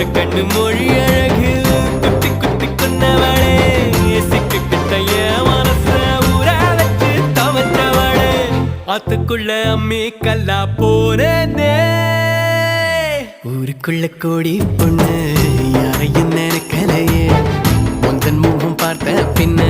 கண்ணு மொழி அழகில் குத்தி குத்தி கொண்டவளே சிக்கு கிட்டைய மனச ஊரா வச்சு தவச்சவளே ஆத்துக்குள்ள அம்மி கல்லா போனே ஊருக்குள்ள கோடி பொண்ணு யாரையும் நினைக்கலையே முந்தன் முகம் பார்த்த பின்ன